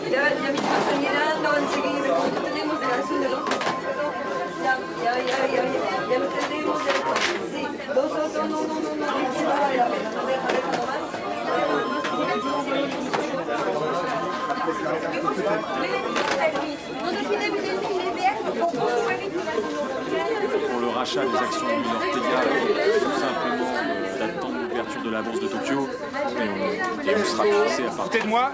Ya mismo están llegando, enseguida lo tenemos de la zona, ¿no? Ya lo tenemos. Sí, vosotros no vale la pena, no deja nomás. Pour le rachat des actions de Ortega, tout simplement l'attente de l'ouverture de la bourse de Tokyo, et on sera fixé à partir. Écoutez de moi.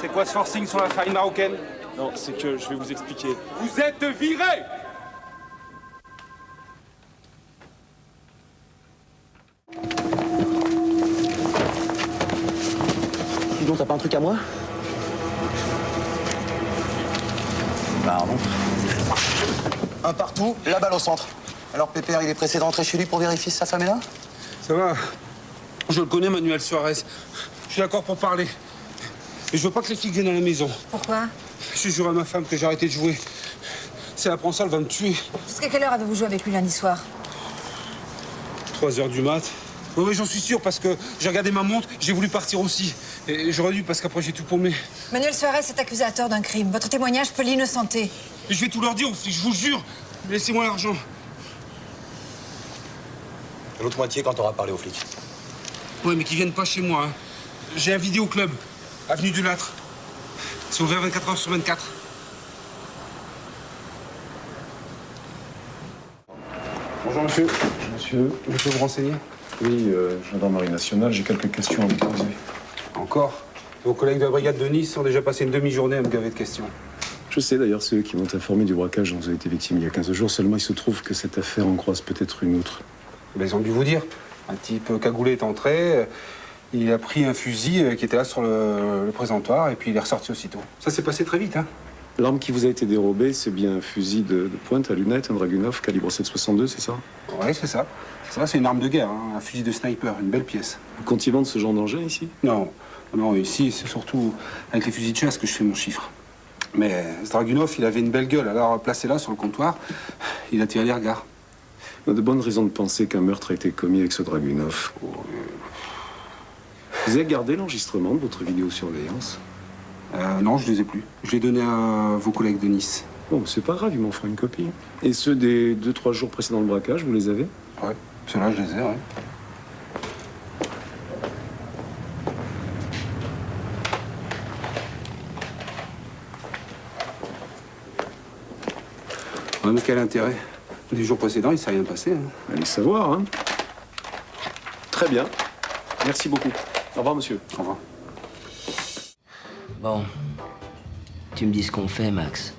C'est quoi ce forcing sur la farine marocaine? Non, c'est que je vais vous expliquer. Vous êtes viré! Dis donc, t'as pas un truc à moi? Pardon. Un partout, la balle au centre. Alors Pépère, il est pressé de rentrer chez lui pour vérifier si sa femme est là? Ça va. Je le connais, Manuel Suarez. Je suis d'accord pour parler. Et je veux pas que les filles viennent à la maison. Pourquoi? Je jure à ma femme que j'ai arrêté de jouer. Si elle apprend ça, elle va me tuer. Jusqu'à quelle heure avez-vous joué avec lui lundi soir? 3 heures du mat. Oui, j'en suis sûr, parce que j'ai regardé ma montre, j'ai voulu partir aussi. Et j'aurais dû, parce qu'après, j'ai tout paumé. Manuel Suarez est accusé à tort d'un crime. Votre témoignage peut l'innocenter. Et je vais tout leur dire, je vous jure. Laissez-moi l'argent. L'autre moitié quand t'auras parlé aux flics. Oui, mais qu'ils viennent pas chez moi. Hein. J'ai un vidéoclub, avenue du Lâtre. C'est ouvert 24 heures sur 24. Bonjour, monsieur. Monsieur, Je peux vous renseigner? oui, gendarmerie nationale, j'ai quelques questions à vous poser. Encore? Vos collègues de la brigade de Nice ont déjà passé une demi-journée à me gaver de questions. Je sais d'ailleurs, c'est eux qui m'ont informé du braquage dont vous avez été victime il y a 15 jours. Seulement, il se trouve que cette affaire en croise peut-être une autre. Ben, ils ont dû vous dire. Un type cagoulé est entré, il a pris un fusil qui était là sur le présentoir et puis il est ressorti aussitôt. Ça s'est passé très vite, hein? L'arme qui vous a été dérobée, c'est bien un fusil de pointe à lunettes, un Dragunov, calibre 7,62, c'est ça? Oui, c'est ça. C'est une arme de guerre, hein, un fusil de sniper, une belle pièce. Vous comptiez vendre ce genre d'engin ici? Non, ici, c'est surtout avec les fusils de chasse que je fais mon chiffre. Mais ce Dragunov, il avait une belle gueule, alors placé là, sur le comptoir, il a tiré les regards. On a de bonnes raisons de penser qu'un meurtre a été commis avec ce Dragunov. Vous avez gardé l'enregistrement de votre vidéosurveillance? Non, je les ai plus. Je l'ai donné à vos collègues de Nice. Bon, c'est pas grave, ils m'en feront une copie. Et ceux des 2-3 jours précédant le braquage, vous les avez? Ouais, ceux-là, je les ai, ouais. Ouais, mais quel intérêt? Les jours précédents, il s'est rien passé. Hein. Allez savoir, hein. Très bien. Merci beaucoup. Au revoir, monsieur. Au revoir. Bon, tu me dis ce qu'on fait, Max.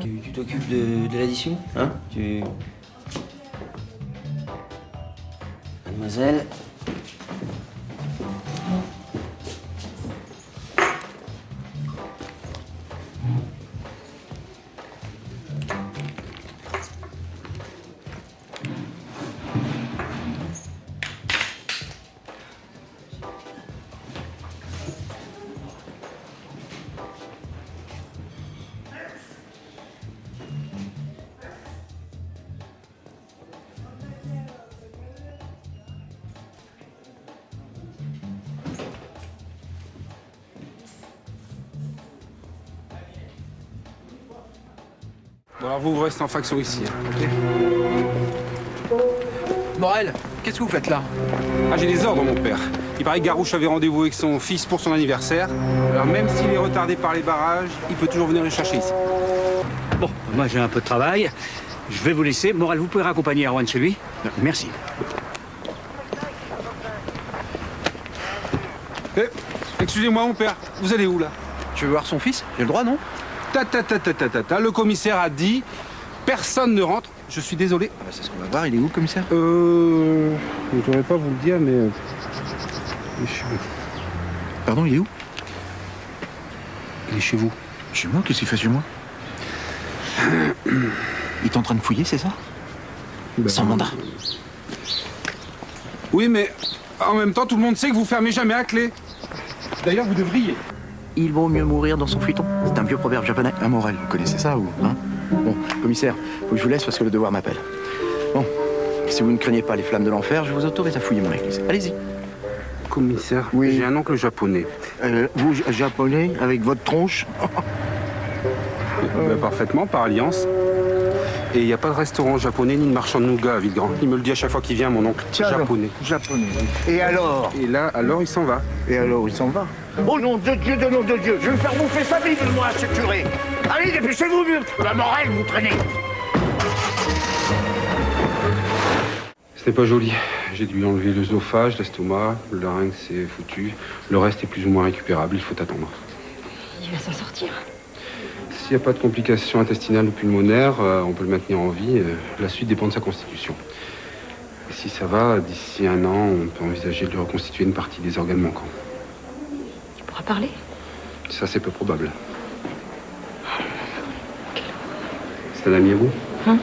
Tu t'occupes de l'addition, hein? Mademoiselle. Bon, alors vous restez en faction ici, ok? Morel, qu'est-ce que vous faites là? Ah, j'ai des ordres, mon père. Il paraît que Garouche avait rendez-vous avec son fils pour son anniversaire. Alors même s'il est retardé par les barrages, il peut toujours venir le chercher ici. Bon, moi j'ai un peu de travail. Je vais vous laisser. Morel, vous pouvez raccompagner Erwan chez lui? Merci. Eh, excusez-moi, mon père, vous allez où, là? Tu veux voir son fils? J'ai le droit, non? Le commissaire a dit, personne ne rentre. Je suis désolé. Ah bah, c'est ce qu'on va voir. Il est où, le commissaire? Je ne devrais pas vous le dire, mais... il est chez vous. Pardon, il est où? Il est chez vous. Chez moi? Qu'est-ce qu'il fait chez moi? Il est en train de fouiller, c'est ça? Sans mandat. Oui, mais en même temps, tout le monde sait que vous fermez jamais à clé. D'ailleurs, vous devriez. il vaut mieux mourir dans son futon. C'est un vieux proverbe japonais. Un Morel, vous connaissez ça ou hein? Bon, commissaire, faut que je vous laisse parce que le devoir m'appelle. Bon, si vous ne craignez pas les flammes de l'enfer, je vous autorise à fouiller mon église. Allez-y. Commissaire, oui. J'ai un oncle japonais. Vous, japonais, avec votre tronche? Parfaitement, par alliance. Et il n'y a pas de restaurant japonais ni de marchand de nougat à Villegrand. Il me le dit à chaque fois qu'il vient, mon oncle. Tiens, japonais. Japonais. Et alors? Et là, alors il s'en va. Et alors il s'en va? Au nom de Dieu, de nom de Dieu, je vais faire bouffer sa vie de moi, ce curé. Allez, dépêchez-vous, la morale, vous traînez. C'était pas joli. J'ai dû enlever l'œsophage, l'estomac, le larynx c'est foutu. Le reste est plus ou moins récupérable, il faut attendre. Il va s'en sortir. S'il n'y a pas de complications intestinales ou pulmonaires, on peut le maintenir en vie. La suite dépend de sa constitution. Et si ça va, d'ici 1 an, on peut envisager de lui reconstituer une partie des organes manquants. Tu pourras parler? Ça, c'est peu probable. C'est un ami à vous? Oui.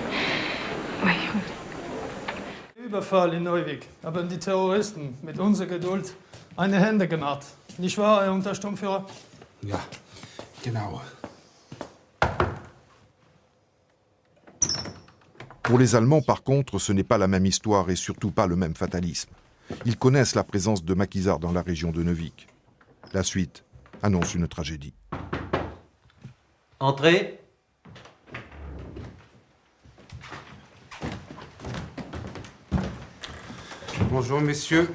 Überfall in Neuwig haben die Terroristen mit unserer Geduld eine Hände gemacht. Nicht wahr, Herr Untersturmführer? Ja, genau. Pour les Allemands, par contre, ce n'est pas la même histoire et surtout pas le même fatalisme. Ils connaissent la présence de maquisards dans la région de Neuwig. La suite annonce une tragédie. Entrez. Bonjour, messieurs.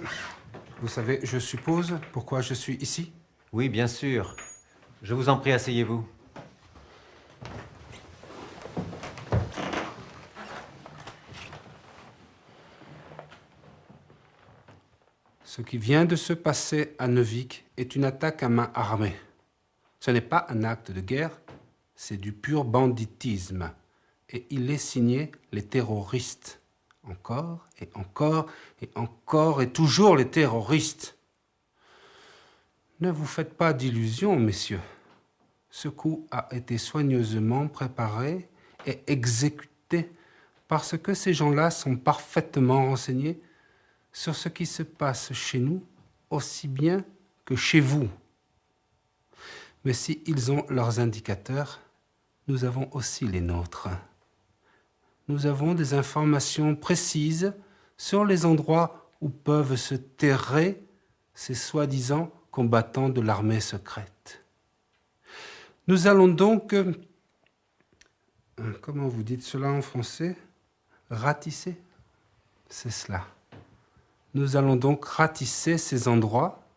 Vous savez, je suppose, pourquoi je suis ici? Oui, bien sûr. Je vous en prie, asseyez-vous. Ce qui vient de se passer à Neuwig est une attaque à main armée. Ce n'est pas un acte de guerre, c'est du pur banditisme. Et il est signé les terroristes. Encore et encore et encore et toujours les terroristes. Ne vous faites pas d'illusions, messieurs. Ce coup a été soigneusement préparé et exécuté parce que ces gens-là sont parfaitement renseignés sur ce qui se passe chez nous aussi bien que chez vous. Mais si ils ont leurs indicateurs, nous avons aussi les nôtres. Nous avons des informations précises sur les endroits où peuvent se terrer ces soi-disant combattants de l'armée secrète. Nous allons donc, comment vous dites cela en français? Ratisser? C'est cela. Nous allons donc ratisser ces endroits.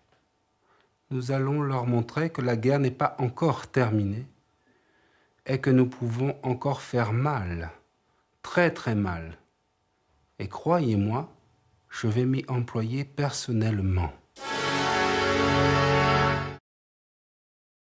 Nous allons leur montrer que la guerre n'est pas encore terminée et que nous pouvons encore faire mal. Très très mal. Et croyez-moi, je vais m'y employer personnellement.